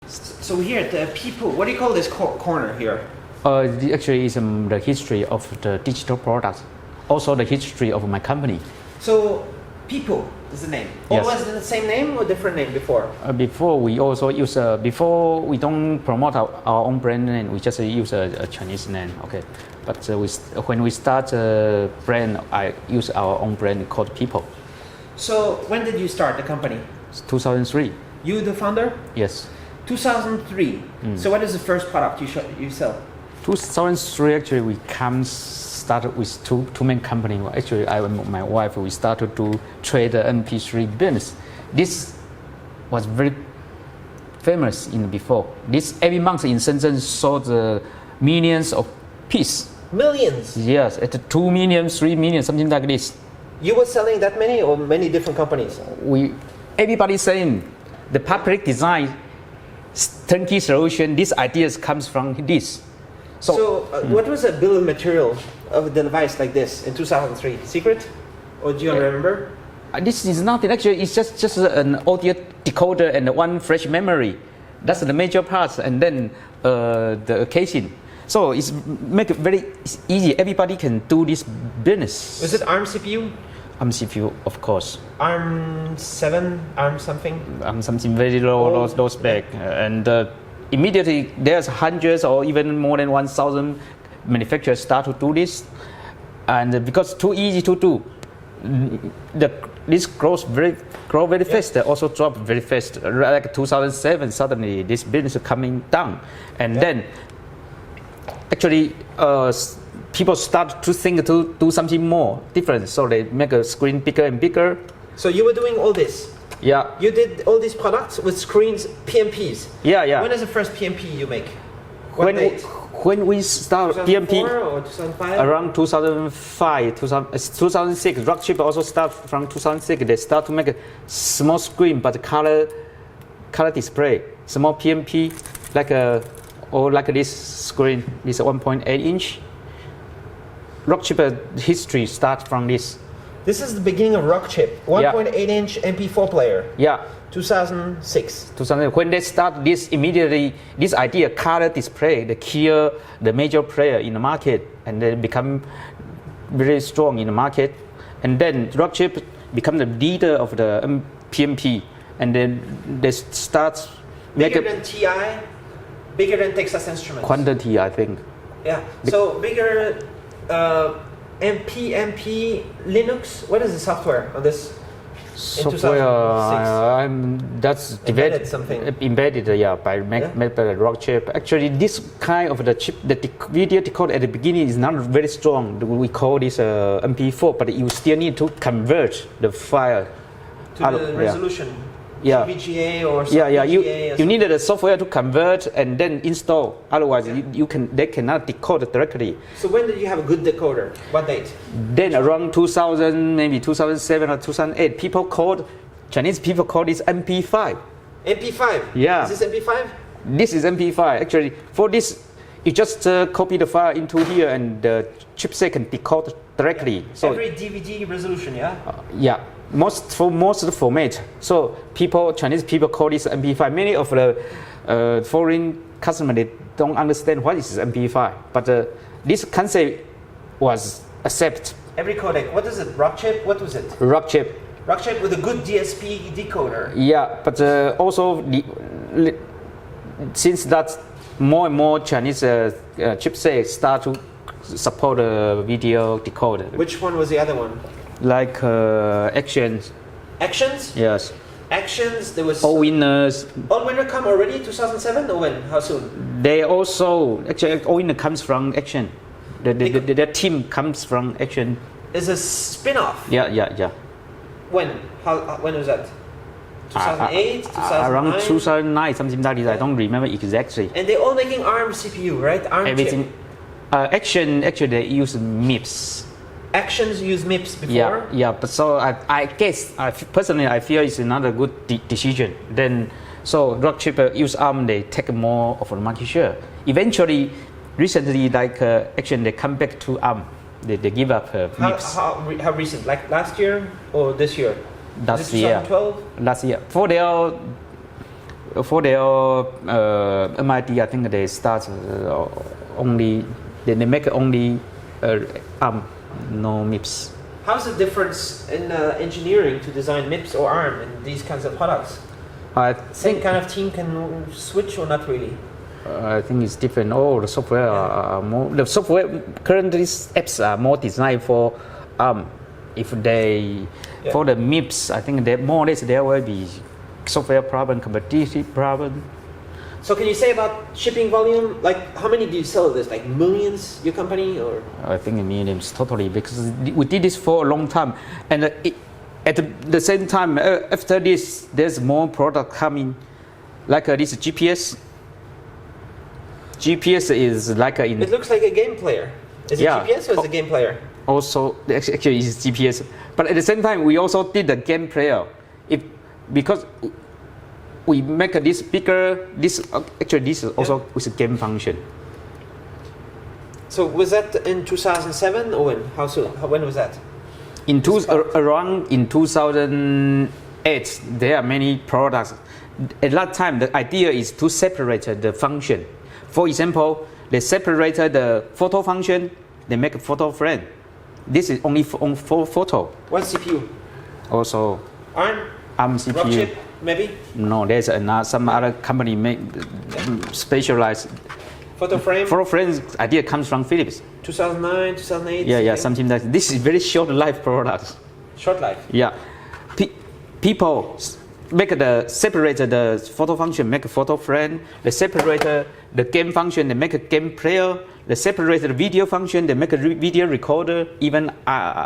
So here at the Pipo, what do you call this corner here? Actually, it's the history of the digital products, also the history of my company. So Pipo is the name. Yes. Always the same name or different name before? Before we also use before we don't promote our own brand name, we just use a Chinese name. Okay, but when we start a brand, I use our own brand called Pipo. So when did you start the company? 2003. You the founder? Yes. 2003. So what is the first product you sell? 2003 actually we started with two main companies. Actually, I and my wife we started to trade the MP3 business. This was very famous in before. This every month in Shenzhen sold millions of pieces. Millions. Yes, at 2 million, 3 million, something like this. You were selling that many or many different companies? Everybody saying the public design turnkey solution. These ideas comes from this. So what was the bill of material of the device like this in 2003? Secret? Or do you remember? This is nothing. Actually, it's just an audio decoder and one flash memory. That's the major parts, and then the casing. So it's make it very easy. Everybody can do this business. Was it ARM CPU? ARM CPU, of course. ARM 7, ARM something? ARM something very low spec, and immediately there's hundreds or even more than 1,000 manufacturers start to do this, and because too easy to do, this grows very fast. Also drop very fast. Like 2007, suddenly this business is coming down, and then actually people start to think to do something more different. So they make a screen bigger and bigger. So you were doing all this. Yeah. You did all these products with screens, PMPs. Yeah. When is the first PMP you make? What date? When we start 2004 PMP or 2005? around 2005, 2006. Rockchip also start from 2006. They start to make a small screen but color display. Small PMP like this screen. This 1.8 inch. Rockchip history starts from this. This is the beginning of Rockchip, 1.8 inch MP4 player. Yeah. 2006. When they start this immediately, this idea color display, the major player in the market, and they become very strong in the market. And then Rockchip become the leader of the PMP, and then they start bigger than TI, bigger than Texas Instruments. Quantity, I think. Yeah. So bigger. PMP Linux. What is the software on this? Software, that's embedded something. Embedded, made by Rockchip. Actually, this kind of the chip, the video decoder at the beginning is not very strong. We call this MP4, but you still need to convert the file to the resolution. Yeah. VGA or VGA. You needed a software to convert and then install. Otherwise, they cannot decode directly. So when did you have a good decoder? What date? Then around 2000, maybe 2007 or 2008, Chinese people call this MP5. MP5? Yeah. Is this MP5? This is MP5. Actually, for this, you just copy the file into here and the chipset can decode directly. Yeah. So every DVD resolution, yeah? Yeah. Most of the format. So Chinese people call this MP5. Many of the foreign customers, they don't understand what is MP5. But this concept was accepted. Every codec. What is it? Rockchip? What was it? Rockchip. Rockchip with a good DSP decoder. Yeah, but also since that more and more Chinese chipsets start to support a video decoder. Which one was the other one? Like Actions. Actions? Yes. Actions, there was... Allwinners. Allwinner come already, 2007 or when? How soon? They also, actually Allwinner comes from Action. Their team comes from Action. It's a spin-off? Yeah. When? When was that? 2008, 2009? Around 2009, something like this. I don't remember exactly. And they're all making ARM CPU, right? ARM everything. Chip. Action, actually they use MIPS. Actions use MIPS before? Yeah, but so I guess, personally I feel it's another good decision. Then, so Rockchip use ARM, they take more of the market share. Eventually, recently, like Action, they come back to ARM. They give up MIPS. How recent? Like last year or this year? Last year. 2012? Last year. For their For their MIT, I think they start only, they make only ARM, no MIPS. How's the difference in engineering to design MIPS or ARM in these kinds of products? I Same think kind of team can switch or not really? I think it's different. Oh, the software are more. The software currently apps are more designed for if they for the MIPS, I think that more or less there will be software problem, competitive problem. So can you say about shipping volume? Like how many do you sell of this? Like millions, your company, or? I think millions totally, because we did this for a long time, and at the same time after this, there's more product coming, like this GPS. GPS is like a. It looks like a game player. Is it GPS or is it a game player? Also, actually, it's GPS. But at the same time, we also did the game player. Because we make this bigger. This actually this is also with a game function. So was that in 2007 or when? How soon? When was that? Around in 2008, there are many products. At that time, the idea is to separate the function. For example, they separated the photo function, they make a photo frame. This is only for photo. What CPU? Also, ARM CPU. Rockchip, maybe? No, there's some other company make specialized. Photo frame? Photo frame idea comes from Philips. 2009, 2008? Yeah, something like that. This is very short life products. Short life? Yeah. People make separate the photo function, make a photo frame. They separate the game function, they make a game player. They separate the video function, they make a video recorder, even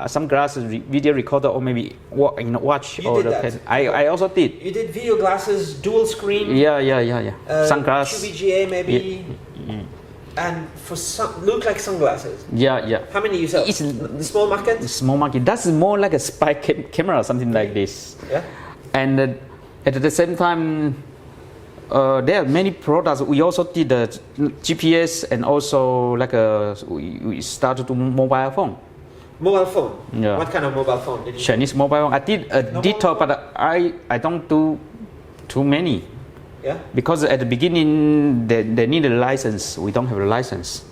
some glasses video recorder, or maybe watch. You did that? I also did. You did video glasses, dual screen. Yeah. Sunglasses. QVGA maybe. Yeah. And for some, look like sunglasses. Yeah. How many you sell? It's small market. Small market. That's more like a spy camera, something like this. Yeah. And at the same time, there are many products. We also did the GPS, and also like we started to mobile phone. Mobile phone. Yeah. What kind of mobile phone did you? Chinese mobile phone. I did a detail, but I don't do too many. Yeah. Because at the beginning they need a license. We don't have a license.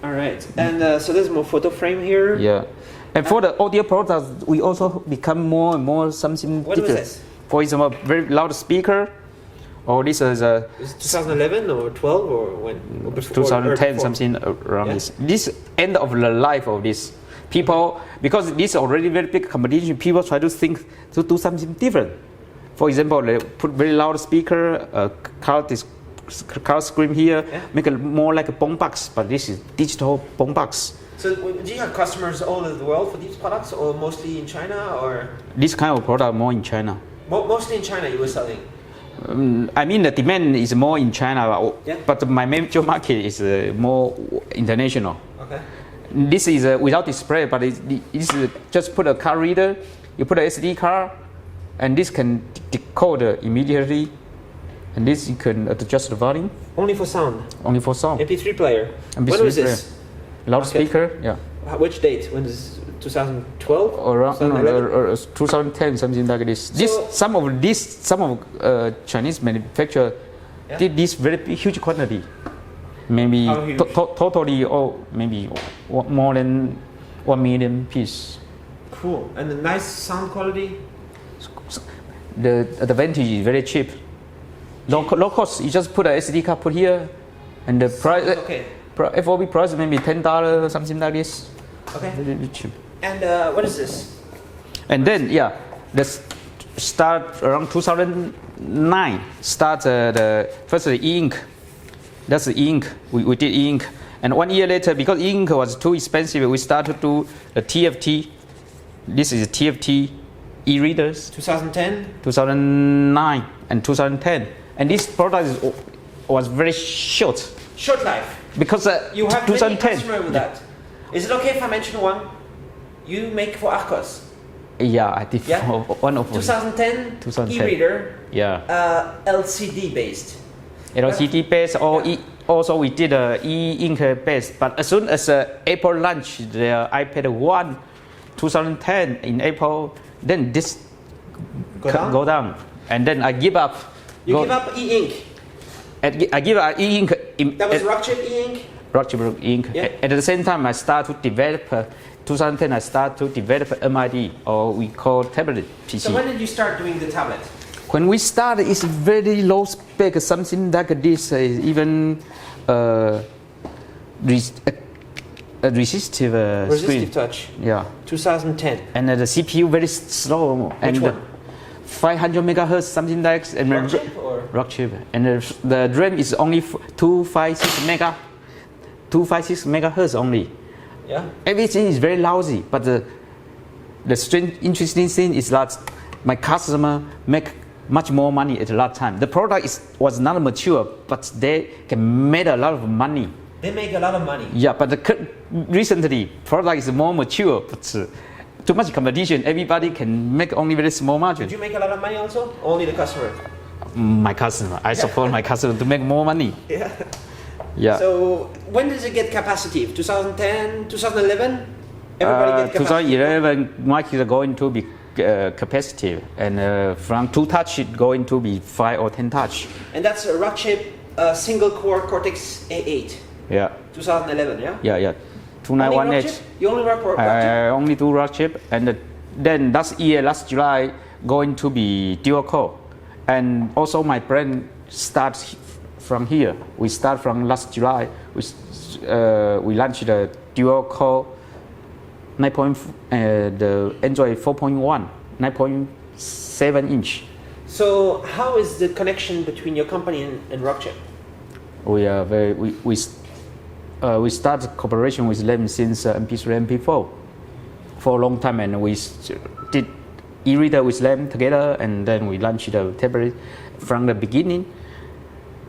All right. And so there's more photo frame here. Yeah. And for the audio products, we also become more and more something what different. Was this? For example, very loud speaker. Or this is a. Is it 2011 or 12 or when? Or before, 2010, something around this. This end of the life of this. People, because this is already very big competition, people try to think to do something different. For example, they put very loud speaker, car screen here, make it more like a boombox, but this is digital boombox. So do you have customers all over the world for these products, or mostly in China, or? This kind of product more in China. Mostly in China you were selling? I mean the demand is more in China, but my major market is more international. Okay. This is without display, but it's just put a card reader, you put a SD card, and this can decode immediately, and this you can adjust the volume. Only for sound? Only for sound. MP3 player? MP3 when was player. this? Loudspeaker, yeah. Which date? When is 2012? Or 2010, something like this. Some of Chinese manufacturer did this very huge quantity. Maybe totally, maybe more than 1 million pieces. Cool. And the nice sound quality? The advantage is very cheap. Low cost. You just put a SD card put here, and the price. Okay. FOB price maybe $10, something like this. Okay. Very cheap. And what is this? And then let's start around 2009. Start the first e-ink. That's the e-ink. We did e-ink, and 1 year later, because e-ink was too expensive, we started to do the TFT. This is TFT e-readers. 2010. 2009 and 2010, and this product was very short. Short life. Because you have 2010. many customers with that. Is it okay if I mention one? You make for Archos. Yeah, I did for one of them. 2010 e-reader. Yeah. LCD based. LCD based, or also we did e-ink based. But as soon as Apple launched the iPad 1, 2010 in April, then this go down, and then I give up You give up e-ink. I give e-ink. That was Rockchip e-ink? Rockchip e-ink. Yeah. At the same time, I start to develop, 2010, I start to develop MID, or we call tablet PC. So when did you start doing the tablet? When we started, it's very low spec, something like this, even resistive Resistive screen. touch. Yeah. 2010. And the CPU very slow. Which one? 500 megahertz, something like. And Rockchip or? Rockchip. And the RAM is only 256 megahertz only. Yeah. Everything is very lousy, but the interesting thing is that my customer make much more money at that time. The product was not mature, but they can make a lot of money. They make a lot of money. Yeah, but recently product is more mature, but too much competition. Everybody can make only very small margin. Did you make a lot of money also? Only the customer? My customer. I support my customer to make more money. Yeah. Yeah. So when does it get capacitive? 2010, 2011? Everybody get capacitive? 2011 market is going to be capacitive, and from 2 touch it going to be 5 or 10 touch. And that's a Rockchip single core Cortex A8. Yeah. 2011, yeah? Yeah. 2918. You only work for Rockchip? I only do Rockchip, and then last July, going to be dual core, and also my brand starts from here. We start from last July. We launched the dual core 9. The Android 4.1, 9.7 inch. So how is the connection between your company and Rockchip? We started cooperation with them since MP3 and MP4 for a long time, and we did e-reader with them together, and then we launched the tablet from the beginning.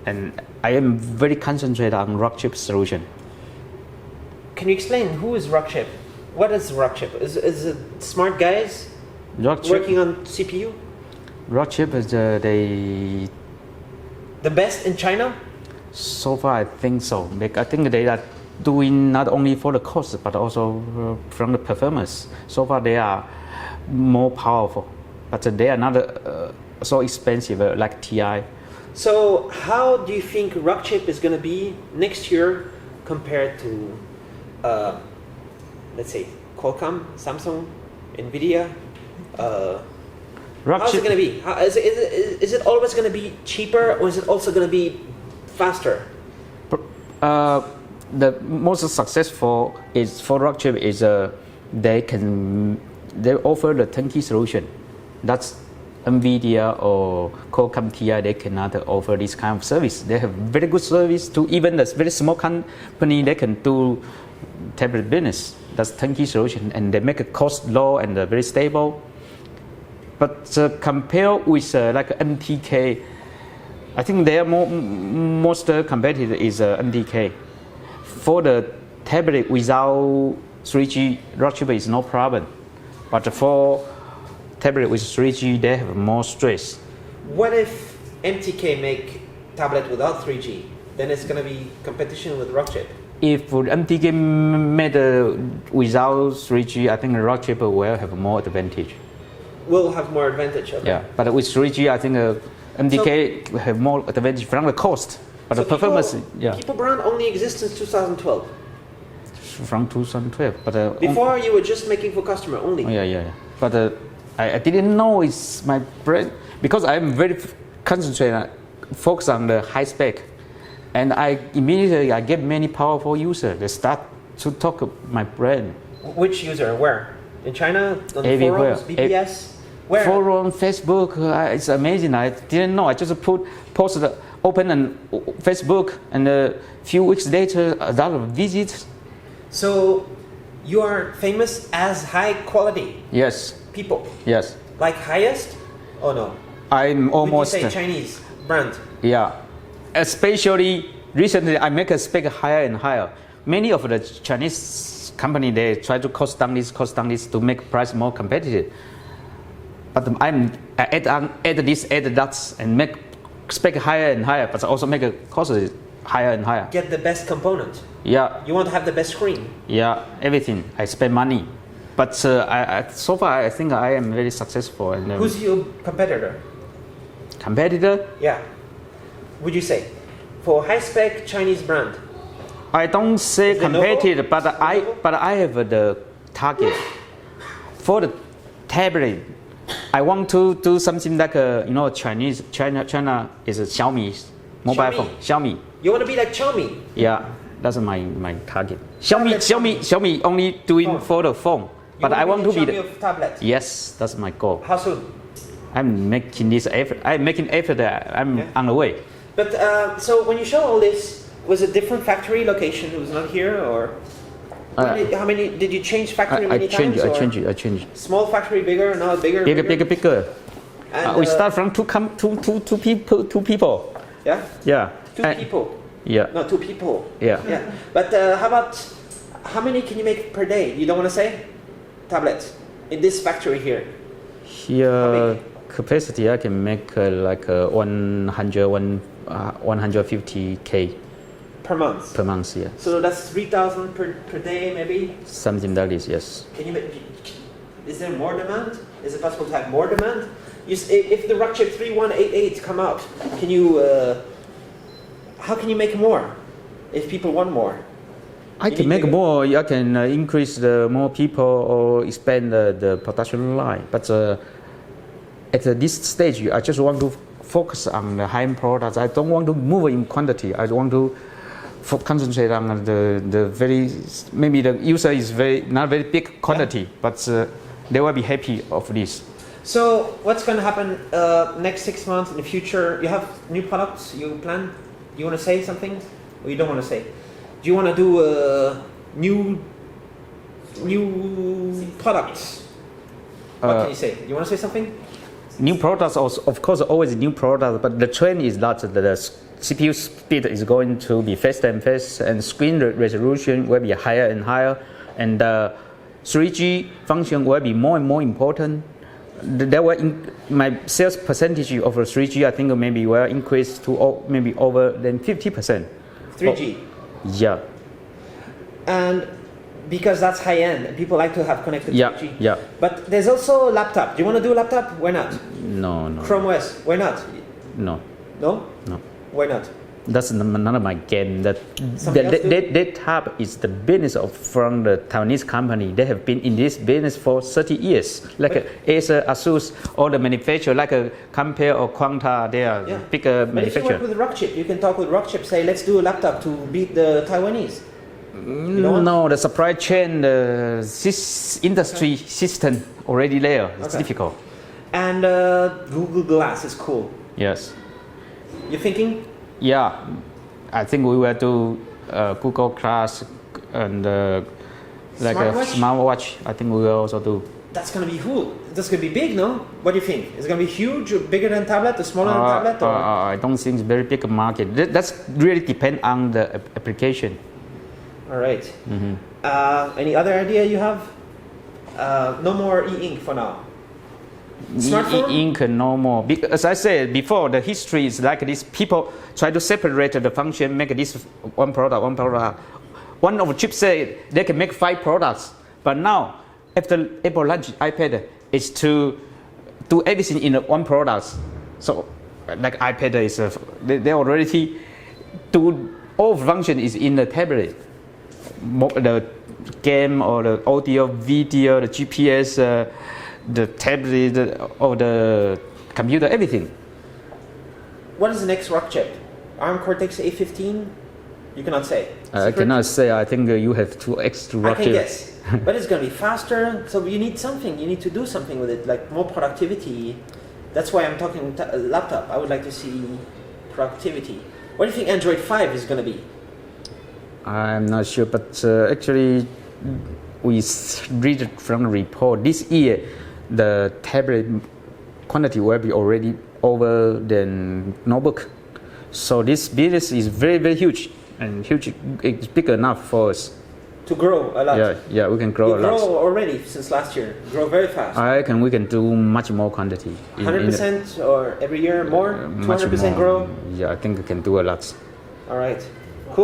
And I am very concentrated on Rockchip solution. Can you explain who is Rockchip? What is Rockchip? Is it smart guys working on CPU? Rockchip is the best in China? So far, I think so. I think they are doing not only for the cost, but also from the performance. So far, they are more powerful, but they are not so expensive like TI. So how do you think Rockchip is going to be next year compared to, let's say, Qualcomm, Samsung, Nvidia? How's it going to be? Is it always going to be cheaper, or is it also going to be faster? The most successful is for Rockchip is they offer the turnkey solution. That's Nvidia or Qualcomm TI, they cannot offer this kind of service. They have very good service to even the very small company. They can do tablet business. That's turnkey solution, and they make a cost low and very stable. But compare with like MTK, I think their most competitive is MTK. For the tablet without 3G, Rockchip is no problem. But for tablet with 3G, they have more stress. What if MTK make tablet without 3G? Then it's going to be competition with Rockchip. If MTK made without 3G, I think Rockchip will have more advantage. Will have more advantage. Okay. Yeah, but with 3G, I think MTK will have more advantage from the cost. But so the performance, Pipo brand only exists since 2012. From 2012, but before you were just making for customer only. Yeah. But I didn't know it's my brand because I'm very concentrated, focused on the high spec, and I immediately get many powerful users. They start to talk my brand. Which user? Where? In China? On Everywhere. Forums, BBS? Where? Forum, Facebook. It's amazing. I didn't know. I just posted, open on Facebook, and a few weeks later, a lot of visits. So you are famous as high quality. Yes. People. Yes. Like highest? Oh no. I'm almost. Would you say Chinese brand? Yeah. Especially recently, I make a spec higher and higher. Many of the Chinese company, they try to cost down this to make price more competitive. But I add that, and make spec higher and higher, but also make a cost higher and higher. Get the best component. Yeah. You want to have the best screen. Yeah, everything. I spend money. But so far, I think I am very successful. And, who's your competitor? competitor. Yeah. Would you say? For high spec Chinese brand? I don't say Is it competitor, Lenovo? but I have the target for the tablet. I want to do something like China is a Xiaomi mobile Xiaomi. phone. Xiaomi. You want to be like Xiaomi? Yeah, that's my target. Tablet Xiaomi only doing phone. for the phone, but I want to be Xiaomi of tablet. Yes, that's my goal. How soon? I'm making this effort. I'm making effort. I'm on the way. But so when you show all this, was it different factory location? It was not here, or how many did you change factory many times? I change it. Small factory, bigger, now bigger. Bigger. And, We start from two people. Yeah. Yeah. Two people. Yeah. No, two people. Yeah. Yeah. But how many can you make per day? You don't want to say? Tablets in this factory here. Here capacity I can make like 150k Per month. per month. Yeah. So that's 3,000 per day, maybe. Something like this. Yes. Can you make? Is there more demand? Is it possible to have more demand? If the Rockchip 3188 come out, can you? How can you make more? If people want more. I can make more. I can increase the more people or expand the production line. But at this stage, I just want to focus on the high-end products. I don't want to move in quantity. I want to concentrate on the very, maybe the user is not very big quantity, but they will be happy of this. So what's going to happen next 6 months in the future? You have new products you plan? You want to say something, or you don't want to say? Do you want to do new products? What can you say? You want to say something? New products, of course, always new products, but the trend is that the CPU speed is going to be faster and faster, and screen resolution will be higher and higher, and 3G function will be more and more important. There were my sales percentage of 3G, I think maybe will increase to maybe over than 50%. 3G. Yeah. And because that's high end, and people like to have connected 3G. Yeah. But there's also laptop. Do you want to do a laptop? Why not? No. Chrome OS. Why not? No. No? No. Why not? That's none of my game. That tab is the business from the Taiwanese company. They have been in this business for 30 years. Like Acer, Asus, all the manufacturers, like Compare or Quanta, they are bigger manufacturers. But if you work with Rockchip, you can talk with Rockchip, say, let's do a laptop to beat the Taiwanese. No, the supply chain, this industry system already there. It's difficult. And Google Glass is cool. Yes. You thinking? Yeah, I think we will do Google Glass and like a smartwatch. I think we will also do. That's gonna be cool. That's gonna be big, no? What do you think? Is it gonna be huge, or bigger than tablet, or smaller than tablet? Or? I don't think it's very big market. That's really depend on the application. All right. Mm-hmm. Any other idea you have? No more e-ink for now. Smartphone? E-ink no more. Because, as I said before, the history is like this. People try to separate the function, make this one product. One of the chipset, they can make 5 products. But now, after Apple launched iPad, it's to do everything in one product. So, like iPad is, they already do all function is in the tablet. The game or the audio, video, the GPS, the tablet or the computer, everything. What is the next Rockchip? ARM Cortex A15? You cannot say. I cannot say. I think you have to extra Rockchip. I can guess. But it's going to be faster, so you need something. You need to do something with it, like more productivity. That's why I'm talking laptop. I would like to see productivity. What do you think Android 5 is going to be? I'm not sure, but actually, we read from the report this year, the tablet quantity will be already over than notebook. So this business is very, very huge, and huge. It's big enough for us to grow a lot. Yeah, we can grow a lot. You grow already since last year. Grow very fast. I reckon we can do much more quantity. 100% or every year more? 200% grow? Yeah, I think we can do a lot. All right.